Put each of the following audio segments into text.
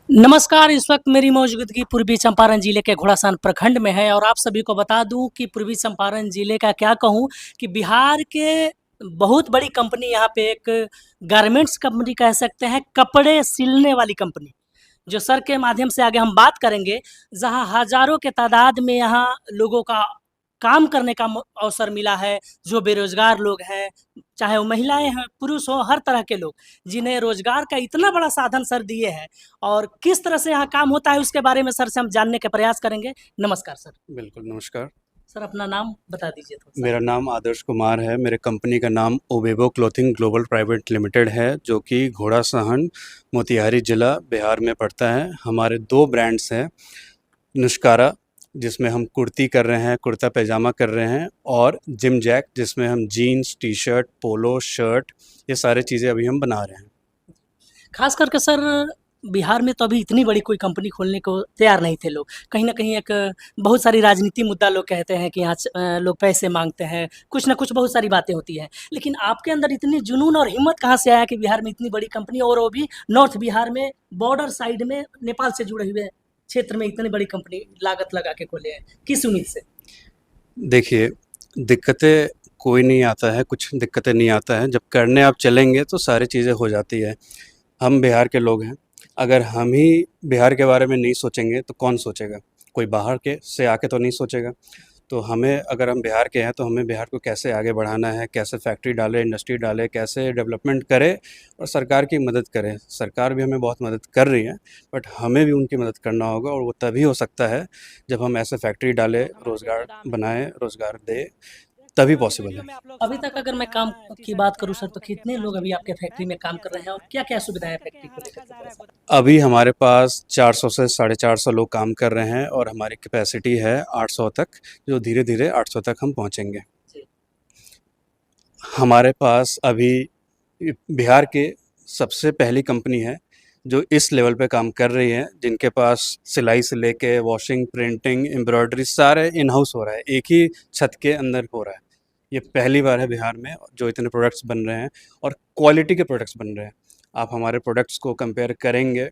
नमस्कार, इस वक़्त मेरी मौजूदगी पूर्वी चंपारण ज़िले के घोड़ासान प्रखंड में है और आप सभी को बता दूँ कि पूर्वी चंपारण ज़िले का क्या कहूँ कि बिहार के बहुत बड़ी कंपनी यहाँ पे एक गारमेंट्स कंपनी कह सकते हैं, कपड़े सिलने वाली कंपनी, जो सर के माध्यम से आगे हम बात करेंगे, जहाँ हज़ारों के तादाद में यहाँ लोगों का काम करने का अवसर मिला है, जो बेरोज़गार लोग हैं, चाहे वो महिलाएँ हैं, पुरुष हों, हर तरह के लोग, जिन्हें रोज़गार का इतना बड़ा साधन सर दिए हैं और किस तरह से यहाँ काम होता है, उसके बारे में सर से हम जानने का प्रयास करेंगे। नमस्कार सर। बिल्कुल, नमस्कार। सर अपना नाम बता दीजिए थोड़ा-सा। मेरा नाम आदर्श कुमार है। मेरे कंपनी का नाम ओबेबो क्लॉथिंग ग्लोबल प्राइवेट लिमिटेड है, जो कि घोड़ासहन, मोतिहारी ज़िला, बिहार में पड़ता है। हमारे 2 ब्रांड्स हैं, नुस्कारा, जिसमें हम कुर्ती कर रहे हैं, कुर्ता पैजामा कर रहे हैं, और जिम जैक, जिसमें हम जीन्स, टी-शर्ट, पोलो, शर्ट, ये सारी चीज़ें अभी हम बना रहे हैं। खास करके सर बिहार में तो अभी इतनी बड़ी कोई कंपनी खोलने को तैयार नहीं थे लोग। कहीं न कहीं एक बहुत सारी राजनीति मुद्दा लोग कहते हैं कि यहाँ लोग पैसे माँगते हैं, कुछ न कुछ बहुत सारी बातें होती हैं। लेकिन आपके अंदर इतनी जुनून और हिम्मत कहाँ से आया कि बिहार में इतनी बड़ी कंपनी और वो भी नॉर्थ बिहार में बॉर्डर साइड में नेपाल से जुड़े हुए क्षेत्र में इतनी बड़ी कंपनी लागत लगा के खोले हैं? किस उम्मीद से? देखिए, दिक्कतें कोई नहीं आता है, कुछ दिक्कतें नहीं आता है। जब करने आप चलेंगे तो सारी चीज़ें हो जाती है। हम बिहार के लोग हैं, अगर हम ही बिहार के बारे में नहीं सोचेंगे तो कौन सोचेगा? कोई बाहर के से आके तो नहीं सोचेगा। तो हमें, अगर हम बिहार के हैं तो हमें बिहार को कैसे आगे बढ़ाना है, कैसे फैक्ट्री डालें, इंडस्ट्री डालें, कैसे डेवलपमेंट करें और सरकार की मदद करें। सरकार भी हमें बहुत मदद कर रही है, बट हमें भी उनकी मदद करना होगा, और वो तभी हो सकता है जब हम ऐसे फैक्ट्री डालें, रोज़गार बनाएँ, रोज़गार दें, तभी पॉसिबल है। अभी तक अगर मैं काम की बात करूँ सर, तो कितने लोग अभी आपके फैक्ट्री में काम कर रहे हैं और क्या-क्या सुविधाएँ हैं फैक्ट्री को लेकर के थोड़ा-सा? अभी हमारे पास 400 से 450 लोग काम कर रहे हैं, और हमारी कैपेसिटी है 800 तक, जो धीरे-धीरे 800 तक हम पहुँचेंगे। जी, हमारे पास अभी बिहार के सबसे पहली कंपनी है जो इस लेवल पे काम कर रही है, जिनके पास सिलाई से लेके वॉशिंग, प्रिंटिंग, एम्ब्रॉयडरी सारे इन हाउस हो रहा है, एक ही छत के अंदर हो रहा है। ये पहली बार है बिहार में जो इतने प्रोडक्ट्स बन रहे हैं, और क्वालिटी के प्रोडक्ट्स बन रहे हैं। आप हमारे प्रोडक्ट्स को कंपेयर करेंगे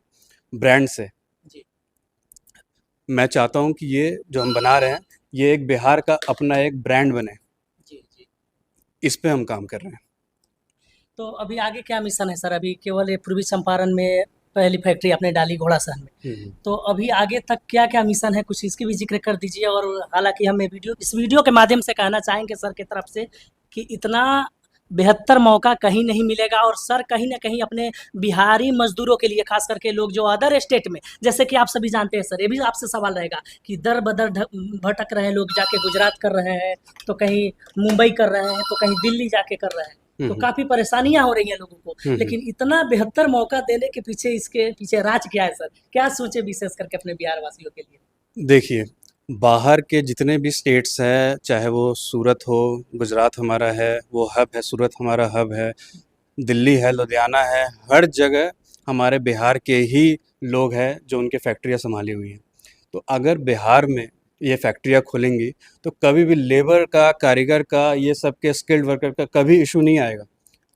ब्रांड से, जी। मैं चाहता हूँ कि ये जो हम बना रहे हैं, ये एक बिहार का अपना एक ब्रांड बने। जी, जी। इस पे हम काम कर रहे हैं। तो अभी आगे क्या मिशन है सर? अभी केवल ये पूर्वी चंपारण में पहली फैक्ट्री आपने डाली घोड़ासहन में। तो अभी आगे तक क्या-क्या मिशन है? कुछ इसकी भी ज़िक्र कर दीजिए और हालाँकि हम ये इस वीडियो के माध्यम से कहना चाहेंगे सर की तरफ से कि इतना बेहतर मौका कहीं नहीं मिलेगा और सर कहीं न कहीं अपने बिहारी मज़दूरों के लिए ख़ास करके लोग जो अदर स्टेट में जैसे कि आप सभी जानते हैं सर, ये भी आपसे सवाल रहेगा कि दर-बदर भटक रहे हैं लोग, जाके गुजरात कर रहे हैं, तो कहीं मुंबई कर रहे हैं, तो कहीं दिल्ली जाके कर रहे हैं। हुँ, तो हुँ। काफ़ी परेशानियाँ हो रही हैं लोगों को, हुँ, हुँ। लेकिन इतना बेहतर मौका देने के पीछे इसके पीछे राज क्या है सर? क्या सोचे विशेष करके अपने बिहार वासियों के लिए? देखिए, बाहर के जितने भी स्टेट्स हैं, चाहे वो सूरत हो, गुजरात हमारा है, वो हब है, सूरत हमारा हब है, दिल्ली है, लुधियाना है, हर जगह हमारे बिहार के ही लोग हैं जो उनकी फैक्ट्रियाँ सँभाली हुई हैं। तो अगर बिहार में ये फैक्ट्रियाँ खुलेंगी, तो कभी भी लेबर का, कारीगर का, ये सब के स्किल्ड वर्कर का कभी इश्यू नहीं आएगा।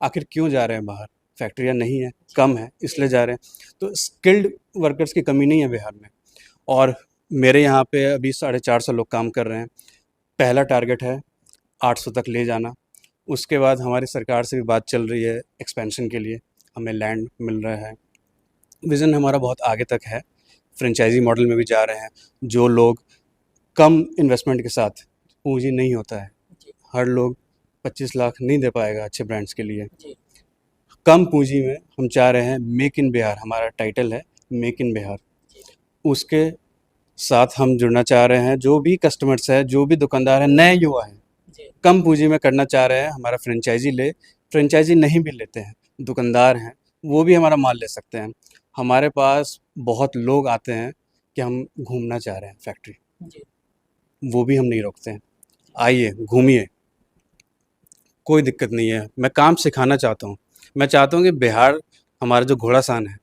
आखिर क्यों जा रहे हैं बाहर? फैक्ट्रियाँ नहीं हैं, कम हैं, इसलिए जा रहे हैं। तो स्किल्ड वर्कर्स की कमी नहीं है बिहार में। और मेरे यहाँ पे अभी 450 लोग काम कर रहे हैं। पहला टारगेट है 800 तक ले जाना। उसके बाद हमारी सरकार से भी बात चल रही है एक्सपेंशन के लिए, हमें लैंड मिल रहा है। विज़न हमारा बहुत आगे तक है, फ्रेंचाइज़ी मॉडल में भी जा रहे हैं। जो लोग कम इन्वेस्टमेंट के साथ, पूँजी नहीं होता है, जी, हर लोग 25 लाख नहीं दे पाएगा अच्छे ब्रांड्स के लिए। जी, कम पूँजी में हम चाह रहे हैं, मेक इन बिहार हमारा टाइटल है, मेक इन बिहार। जी, उसके साथ हम जुड़ना चाह रहे हैं, जो भी कस्टमर्स हैं, जो भी दुकानदार हैं, नए युवा हैं, जी, कम पूँजी में करना चाह रहे हैं, हमारा फ्रेंचाइज़ी ले, फ्रेंचाइज़ी नहीं भी लेते हैं, दुकानदार हैं, वो भी हमारा माल ले सकते हैं। हमारे पास बहुत लोग आते हैं कि हम घूमना चाह रहे हैं फैक्ट्री, जी, वो भी हम नहीं रोकते हैं। आइए, घूमिए, कोई दिक्कत नहीं है। मैं काम सिखाना चाहता हूँ। मैं चाहता हूँ कि बिहार, हमारा जो घोड़ासान है,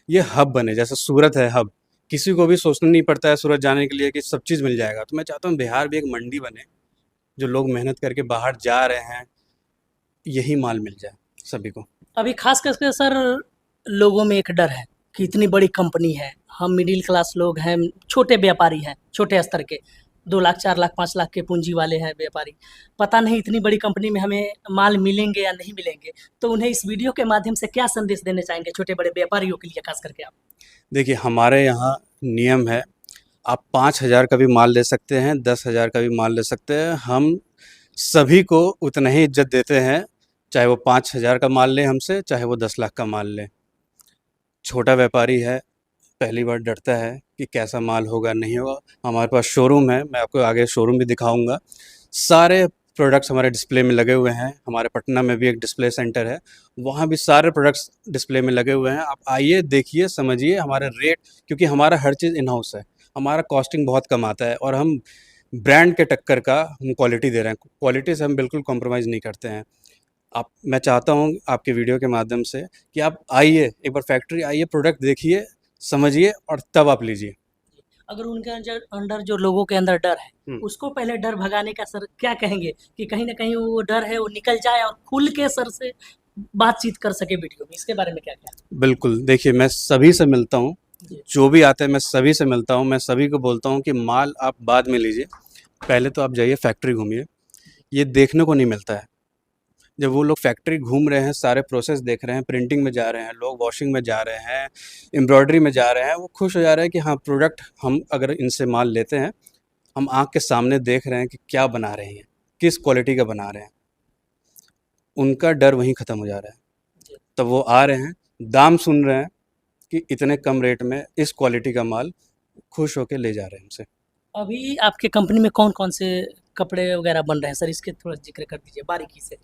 ये हब बने, जैसे सूरत है हब। किसी को भी सोचना नहीं पड़ता है सूरत जाने के लिए कि सब चीज़ मिल जाएगा। तो मैं चाहता हूँ बिहार भी एक मंडी बने, जो लोग मेहनत करके बाहर जा रहे हैं, यही माल मिल जाए सभी को। अभी ख़ास करके सर लोगों में एक डर है कि इतनी बड़ी कंपनी है, हम मिडिल क्लास लोग हैं, छोटे व्यापारी हैं, छोटे स्तर के, 2 लाख, 4 लाख, 5 लाख के पूँजी वाले हैं व्यापारी। पता नहीं इतनी बड़ी कंपनी में हमें माल मिलेंगे या नहीं मिलेंगे। तो उन्हें इस वीडियो के माध्यम से क्या संदेश देना चाहेंगे छोटे-बड़े व्यापारियों के लिए ख़ास करके आप? देखिए, हमारे यहाँ नियम है, आप 5,000 का भी माल ले सकते हैं, 10,000 का भी माल ले सकते हैं। हम सभी को उतना ही इज़्ज़त देते हैं, चाहे वो 5,000 का माल लें हमसे, चाहे वो 10 लाख का माल लें। छोटा व्यापारी है, पहली बार डरता है कि कैसा माल होगा, नहीं होगा। हमारे पास शोरूम है, मैं आपको आगे शोरूम भी दिखाऊँगा। सारे प्रोडक्ट्स हमारे डिस्प्ले में लगे हुए हैं। हमारे पटना में भी एक डिस्प्ले सेंटर है, वहाँ भी सारे प्रोडक्ट्स डिस्प्ले में लगे हुए हैं। आप आइए, देखिए, समझिए हमारे रेट, क्योंकि हमारा हर चीज़ इन हाउस है। हमारा कॉस्टिंग बहुत कम आता है और हम ब्रांड के टक्कर का हम क्वालिटी दे रहे हैं। क्वालिटी से हम बिल्कुल कॉम्प्रोमाइज़ नहीं करते हैं। मैं चाहता हूँ आपके वीडियो के माध्यम से कि आप आइए, एक बार फैक्ट्री आइए, प्रोडक्ट देखिए, समझिए और तब आप लीजिए। अगर उनके अंदर जो लोगों के अंदर डर है, हुँ। उसको पहले डर भगाने का सर क्या कहेंगे कि कहीं न कहीं वो डर है वो निकल जाए और खुल के सर से बातचीत कर सके वीडियो में, इसके बारे में क्या कहना है? बिल्कुल, देखिए मैं सभी से मिलता हूँ, जी, जो भी आता है मैं सभी से मिलता हूँ, मैं सभी को बोलता हूँ कि माल आप बाद में लीजिए, पहले तो आप जाइए फैक्ट्री घूमिए, ये देखने को नहीं मिलता है। जब वो लोग फैक्ट्री घूम रहे हैं, सारे प्रोसेस देख रहे हैं, प्रिंटिंग में जा रहे हैं, लोग वॉशिंग में जा रहे हैं, एम्ब्रॉयडरी में जा रहे हैं, वो खुश हो जा रहे हैं कि हाँ, प्रोडक्ट हम अगर इनसे माल लेते हैं, हम आँख के सामने देख रहे हैं कि क्या बना रहे हैं, किस क्वालिटी का बना रहे हैं। उनका डर वहीं ख़त्म हो जा रहा है। जी। तब वो आ रहे हैं, दाम सुन रहे हैं कि इतने कम रेट में इस क्वालिटी का माल, खुश होके ले जा रहे हैं हमसे। अभी आपके कंपनी में कौन-कौन से कपड़े वगैरह बन रहे हैं सर? इसके थोड़ा ज़िक्र कर दीजिए बारीकी से।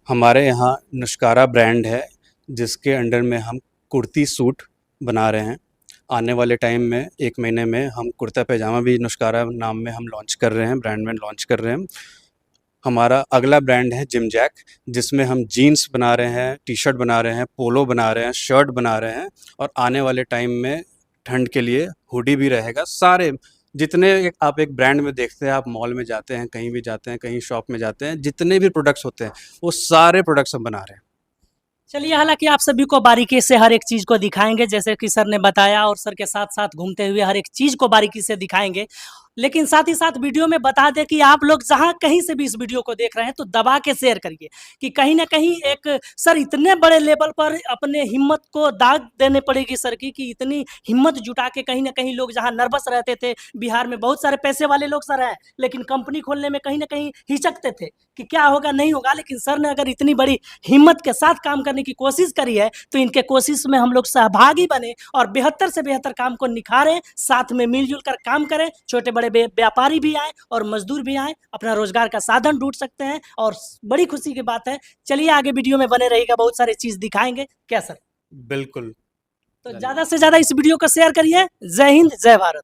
हमारे यहाँ नुस्कारा ब्रांड है, जिसके अंडर में हम कुर्ती सूट बना रहे हैं। आने वाले टाइम में 1 महीने में हम कुर्ता पैजामा भी नुस्कारा नाम में हम लॉन्च कर रहे हैं, ब्रांड में लॉन्च कर रहे हैं। हमारा अगला ब्रांड है जिम जैक, जिसमें हम जीन्स बना रहे हैं, टी-शर्ट बना रहे हैं, पोलो बना रहे हैं, शर्ट बना रहे हैं और आने वाले टाइम में ठंड के लिए हुडी भी रहेगा। सारे जितने आप एक ब्रांड में देखते हैं, आप मॉल में जाते हैं, कहीं भी जाते हैं, कहीं शॉप में जाते हैं, जितने भी प्रोडक्ट्स होते हैं, वो सारे प्रोडक्ट्स हम बना रहे हैं। चलिए, हालाँकि आप सभी को बारीकी से हर एक चीज़ को दिखाएँगे, जैसे कि सर ने बताया और सर के साथ-साथ घूमते हुए हर एक चीज़ को बारीकी से दिखाएँगे। लेकिन साथ ही साथ वीडियो में बता दें कि आप लोग जहाँ कहीं से भी इस वीडियो को देख रहे हैं, तो दबा के शेयर करिए कि कहीं न कहीं एक सर इतने बड़े लेवल पर अपने हिम्मत को दाग देने पड़ेगी सर की कि इतनी हिम्मत जुटा के कहीं न कहीं लोग जहाँ नर्वस रहते थे, बिहार में बहुत सारे पैसे वाले लोग सर हैं, लेकिन कंपनी खोलने में कहीं न कहीं हिचकते थे कि क्या होगा, नहीं होगा। लेकिन सर ने अगर इतनी बड़ी हिम्मत के साथ काम करने की कोशिश करी है, तो इनके कोशिश में हम लोग सहभागी बने और बेहतर से बेहतर काम को निखारें, साथ में मिल-जुल कर काम करें। छोटे-बड़े व्यापारी भी आएँ और मज़दूर भी आएँ, अपना रोज़गार का साधन ढूँढ सकते हैं और बड़ी खुशी की बात है। चलिए आगे वीडियो में बने रहिएगा, बहुत सारी चीज़ दिखाएँगे। क्या सर? बिल्कुल। तो धन्यवाद। ज़्यादा से ज़्यादा इस वीडियो को शेयर करिए। जय हिंद, जय भारत।